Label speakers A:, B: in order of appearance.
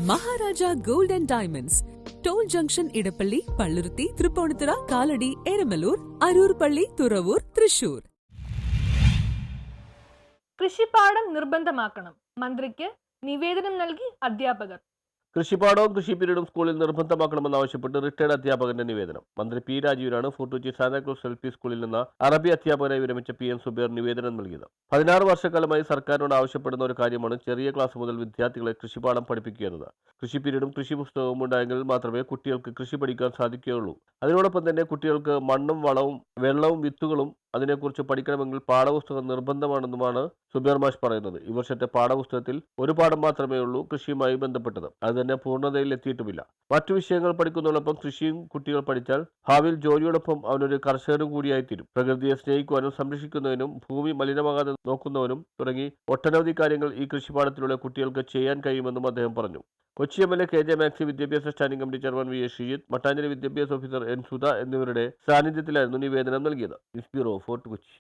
A: Maharaja gold and diamonds, toll junction, Edappally, Palluruthy, Tripunithura, Kalady, Eramalloor, Aroor Palli, Thuravoor, Thrissur.
B: കൃഷിപ്പാടം നിർബന്ധമാക്കണം, മന്ത്രിക്ക് നിവേദനം നൽകി അധ്യാപകർ.
C: കൃഷിപ്പാടവും കൃഷി പീരീഡും സ്കൂളിൽ നിർബന്ധമാക്കണമെന്നാവശ്യപ്പെട്ട് റിട്ടയർഡ് അധ്യാപകന്റെ നിവേദനം. മന്ത്രി പി രാജീവിനാണ് Fort Kochi Santa Cruz L P സ്കൂളിൽ നിന്ന് അറബി അധ്യാപകനായി വിരമിച്ച PM സുബൈർ നിവേദനം നൽകിയത്. 16 വർഷക്കാലമായി സർക്കാരിനോട് ആവശ്യപ്പെടുന്ന ഒരു കാര്യമാണ് ചെറിയ ക്ലാസ് മുതൽ വിദ്യാർത്ഥികളെ കൃഷിപ്പാടം പഠിപ്പിക്കുക എന്നത്. കൃഷി പീരീഡും കൃഷി പുസ്തകവും ഉണ്ടായെങ്കിൽ മാത്രമേ കുട്ടികൾക്ക് കൃഷി പഠിക്കാൻ സാധിക്കുകയുള്ളൂ. അതിനോടൊപ്പം തന്നെ കുട്ടികൾക്ക് മണ്ണും വളവും വെള്ളവും വിത്തുകളും അതിനെക്കുറിച്ച് പഠിക്കണമെങ്കിൽ പാഠപുസ്തകം നിർബന്ധമാണെന്നുമാണ് സുബൈർ മാഷ് പറയുന്നത്. ഈ വർഷത്തെ പാഠപുസ്തകത്തിൽ ഒരു പാഠം മാത്രമേ ഉള്ളൂ കൃഷിയുമായി ബന്ധപ്പെട്ടത്. അത് തന്നെ പൂർണ്ണതയിൽ എത്തിയിട്ടുമില്ല. മറ്റു വിഷയങ്ങൾ പഠിക്കുന്നതോടൊപ്പം കൃഷിയും കുട്ടികൾ പഠിച്ചാൽ ഭാവിയിൽ ജോലിയോടൊപ്പം അവനൊരു കർഷകനും കൂടിയായിത്തീരും. പ്രകൃതിയെ സ്നേഹിക്കുവാനും സംരക്ഷിക്കുന്നതിനും ഭൂമി മലിനമാകാതെ നോക്കുന്നവനും തുടങ്ങി ഒട്ടനവധി കാര്യങ്ങൾ ഈ കൃഷിപ്പാടത്തിലൂടെ കുട്ടികൾക്ക് ചെയ്യാൻ കഴിയുമെന്നും അദ്ദേഹം പറഞ്ഞു. കൊച്ചി MLA KJ മാക്സി, വിദ്യാഭ്യാസ standing committee chairman VA Sheejith, Mattancherry വിദ്യാഭ്യാസ ഓഫീസർ N സുധ എന്നിവരുടെ സാന്നിധ്യത്തിലായിരുന്നു നിവേദനം നൽകിയത്. News bureau, fort Kochi.